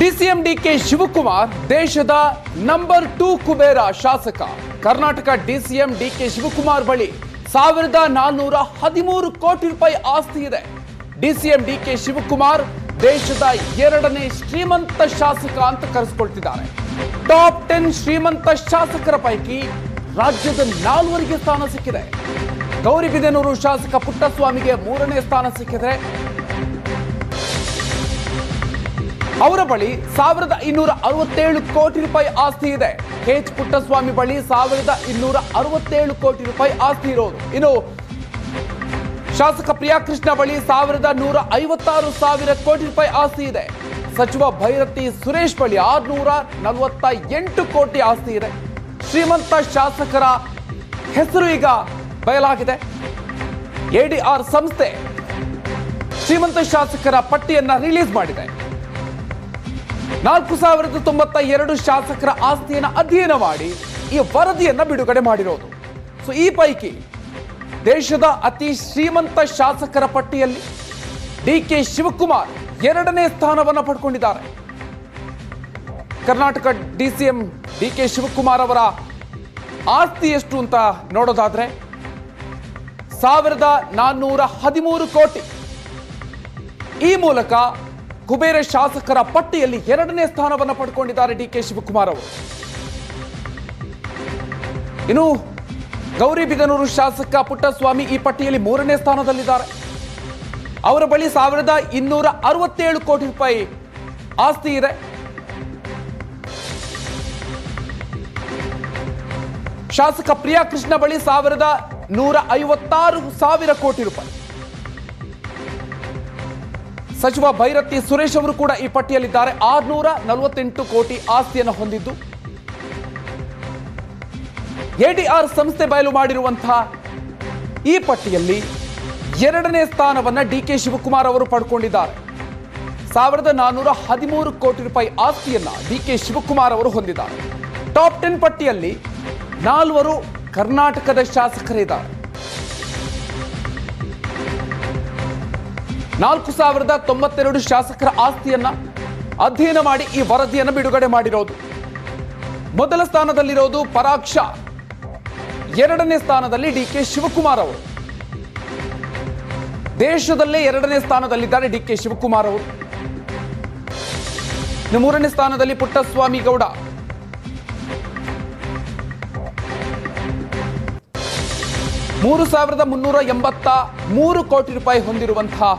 DCM DK Shivakumar ದೇಶದ number 2 Kubera ಶಾಸಕ. Karnataka DCM DK Shivakumar ಬಳಿ 1413 ಕೋಟಿ ರೂಪಾಯಿ ಆಸ್ತಿ ಇದೆ. ಡಿಸಿಎಂ ಡಿಕೆ ಶಿವಕುಮಾರ್ ದೇಶದ 2ನೇ ಶ್ರೀಮಂತ ಶಾಸಕ ಅಂತ ಕರೆಸಿಕೊಳ್ತಿದ್ದಾರೆ. ಟಾಪ್ 10 ಶ್ರೀಮಂತ ಶಾಸಕರ ಪೈಕಿ ರಾಜ್ಯದ 4ವರಿಗೆ ಸ್ಥಾನ ಸಿಕ್ಕಿದೆ. ಗೌರಿಬಿದನೂರು ಶಾಸಕ ಪುಟ್ಟಸ್ವಾಮಿಗೆ 3ನೇ ಸ್ಥಾನ ಸಿಕ್ಕಿದೆ. ಅವರ ಬಳಿ 1267 ಕೋಟಿ ರೂಪಾಯಿ ಆಸ್ತಿ ಇದೆ. ಎಚ್ ಪುಟ್ಟಸ್ವಾಮಿ ಬಳಿ 1267 ಕೋಟಿ ರೂಪಾಯಿ ಆಸ್ತಿ ಇರೋದು. ಇನ್ನು ಶಾಸಕ ಪ್ರಿಯಾಕೃಷ್ಣ ಬಳಿ 1156 ಕೋಟಿ ರೂಪಾಯಿ ಆಸ್ತಿ ಇದೆ. ಸಚಿವ ಭೈರತಿ ಸುರೇಶ್ ಬಳಿ 648 ಕೋಟಿ ಆಸ್ತಿ ಇದೆ. ಶ್ರೀಮಂತ ಶಾಸಕರ ಹೆಸರು ಈಗ ಬಯಲಾಗಿದೆ. ಎಡಿಆರ್ ಸಂಸ್ಥೆ ಶ್ರೀಮಂತ ಶಾಸಕರ ಪಟ್ಟಿಯನ್ನ ರಿಲೀಸ್ ಮಾಡಿದೆ. 4092 ಶಾಸಕರ ಆಸ್ತಿಯನ್ನು ಅಧ್ಯಯನ ಮಾಡಿ ಈ ವರದಿಯನ್ನ ಬಿಡುಗಡೆ ಮಾಡಿರೋದು. ಸೊ ಈ ಪೈಕಿ ದೇಶದ ಅತಿ ಶ್ರೀಮಂತ ಶಾಸಕರ ಪಟ್ಟಿಯಲ್ಲಿ ಡಿಕೆ ಶಿವಕುಮಾರ್ 2ನೇ ಸ್ಥಾನವನ್ನು ಪಡ್ಕೊಂಡಿದ್ದಾರೆ. ಕರ್ನಾಟಕ ಡಿಸಿಎಂ ಡಿಕೆ ಶಿವಕುಮಾರ್ ಅವರ ಆಸ್ತಿ ಎಷ್ಟು ಅಂತ ನೋಡೋದಾದ್ರೆ 1413 ಕೋಟಿ. ಈ ಮೂಲಕ ಕುಬೇರ ಶಾಸಕರ ಪಟ್ಟಿಯಲ್ಲಿ 2ನೇ ಸ್ಥಾನವನ್ನು ಪಡ್ಕೊಂಡಿದ್ದಾರೆ ಡಿಕೆ ಶಿವಕುಮಾರ್ ಅವರು. ಇನ್ನು ಗೌರಿಬಿದನೂರು ಶಾಸಕ ಪುಟ್ಟಸ್ವಾಮಿ ಈ ಪಟ್ಟಿಯಲ್ಲಿ 3ನೇ ಸ್ಥಾನದಲ್ಲಿದ್ದಾರೆ. ಅವರ ಬಳಿ 1267 ಕೋಟಿ ರೂಪಾಯಿ ಆಸ್ತಿ ಇದೆ. ಶಾಸಕ ಪ್ರಿಯಾಕೃಷ್ಣ ಬಳಿ 1156 ಕೋಟಿ ರೂಪಾಯಿ. ಸಚಿವ ಭೈರತಿ ಸುರೇಶ್ ಅವರು ಕೂಡ ಈ ಪಟ್ಟಿಯಲ್ಲಿದ್ದಾರೆ. 648 ಕೋಟಿ ಆಸ್ತಿಯನ್ನು ಹೊಂದಿದ್ದು ಎಡಿಆರ್ ಸಂಸ್ಥೆ ಬಯಲು ಮಾಡಿರುವಂತಹ ಈ ಪಟ್ಟಿಯಲ್ಲಿ 2ನೇ ಸ್ಥಾನವನ್ನ ಡಿಕೆ ಶಿವಕುಮಾರ್ ಅವರು ಪಡ್ಕೊಂಡಿದ್ದಾರೆ. 1413 ಕೋಟಿ ರೂಪಾಯಿ ಆಸ್ತಿಯನ್ನ ಡಿಕೆ ಶಿವಕುಮಾರ್ ಅವರು ಹೊಂದಿದ್ದಾರೆ. ಟಾಪ್ 10 ಪಟ್ಟಿಯಲ್ಲಿ 4 ಕರ್ನಾಟಕದ ಶಾಸಕರಿದ್ದಾರೆ. 4092 ಶಾಸಕರ ಆಸ್ತಿಯನ್ನ ಅಧ್ಯಯನ ಮಾಡಿ ಈ ವರದಿಯನ್ನು ಬಿಡುಗಡೆ ಮಾಡಿರೋದು. ಮೊದಲ ಸ್ಥಾನದಲ್ಲಿರೋದು ಪರಾಕ್ಷ, 2ನೇ ಸ್ಥಾನದಲ್ಲಿ ಡಿಕೆ ಶಿವಕುಮಾರ್ ಅವರು. ದೇಶದಲ್ಲೇ 2ನೇ ಸ್ಥಾನದಲ್ಲಿದ್ದಾರೆ ಡಿಕೆ ಶಿವಕುಮಾರ್ ಅವರು. 3ನೇ ಸ್ಥಾನದಲ್ಲಿ ಪುಟ್ಟಸ್ವಾಮಿ ಗೌಡ. 3383 ಕೋಟಿ ರೂಪಾಯಿ ಹೊಂದಿರುವಂತಹ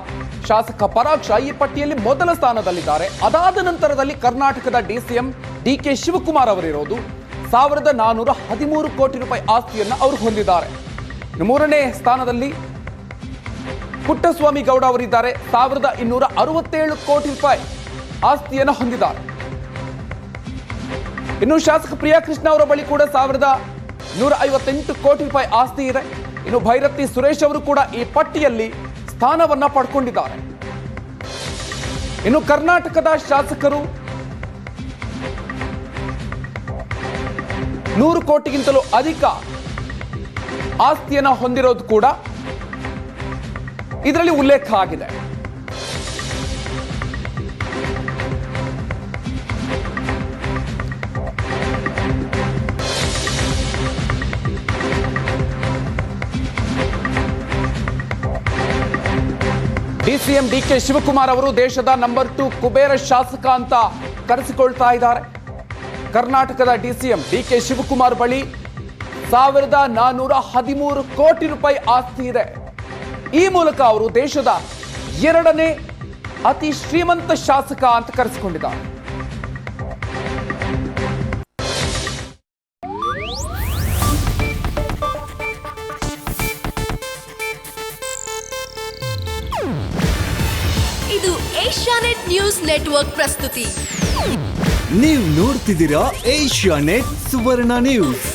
ಶಾಸಕ ಪರಾಕ್ಷ ಈ ಪಟ್ಟಿಯಲ್ಲಿ ಮೊದಲ ಸ್ಥಾನದಲ್ಲಿದ್ದಾರೆ. ಅದಾದ ನಂತರದಲ್ಲಿ ಕರ್ನಾಟಕದ ಡಿಸಿಎಂ ಡಿಕೆ ಶಿವಕುಮಾರ್ ಅವರಿರೋದು. 1413 ಕೋಟಿ ರೂಪಾಯಿ ಆಸ್ತಿಯನ್ನು ಅವರು ಹೊಂದಿದ್ದಾರೆ. 3ನೇ ಸ್ಥಾನದಲ್ಲಿ ಪುಟ್ಟಸ್ವಾಮಿ ಗೌಡ ಅವರಿದ್ದಾರೆ. 1267 ಕೋಟಿ ರೂಪಾಯಿ ಆಸ್ತಿಯನ್ನು ಹೊಂದಿದ್ದಾರೆ. ಇನ್ನು ಶಾಸಕ ಪ್ರಿಯಾಕೃಷ್ಣ ಅವರ ಬಳಿ ಕೂಡ 1158 ಕೋಟಿ ರೂಪಾಯಿ ಆಸ್ತಿ ಇದೆ. ಇನ್ನು ಭೈರತಿ ಸುರೇಶ್ ಅವರು ಕೂಡ ಈ ಪಟ್ಟಿಯಲ್ಲಿ ಸ್ಥಾನವನ್ನ ಪಡ್ಕೊಂಡಿದ್ದಾರೆ. ಇನ್ನು ಕರ್ನಾಟಕದ ಶಾಸಕರು 100 ಕೋಟಿಗಿಂತಲೂ ಅಧಿಕ ಆಸ್ತಿಯನ್ನು ಹೊಂದಿರೋದು ಕೂಡ ಇದರಲ್ಲಿ ಉಲ್ಲೇಖ ಆಗಿದೆ. ಡಿಸಿಎಂ ಡಿಕೆ ಶಿವಕುಮಾರ್ ಅವರು ದೇಶದ ನಂಬರ್ 2 ಕುಬೇರ ಶಾಸಕ ಅಂತ ಕರೆಸಿಕೊಳ್ತಾ ಇದ್ದಾರೆ. ಕರ್ನಾಟಕದ ಡಿಸಿಎಂ ಡಿಕೆ ಶಿವಕುಮಾರ್ ಬಳಿ 1413 ಕೋಟಿ ರೂಪಾಯಿ ಆಸ್ತಿ ಇದೆ. ಈ ಮೂಲಕ ಅವರು ದೇಶದ 2ನೇ ಅತಿ ಶ್ರೀಮಂತ ಶಾಸಕ ಅಂತ ಕರೆಸಿಕೊಂಡಿದ್ದಾರೆ. ಇದು ಏಷ್ಯಾನೆಟ್ ನ್ಯೂಸ್ ನೆಟ್ವರ್ಕ್ ಪ್ರಸ್ತುತಿ. ನೀವು ನೋಡ್ತಿದ್ದೀರಾ ಏಷ್ಯಾನೆಟ್ ಸುವರ್ಣ ನ್ಯೂಸ್.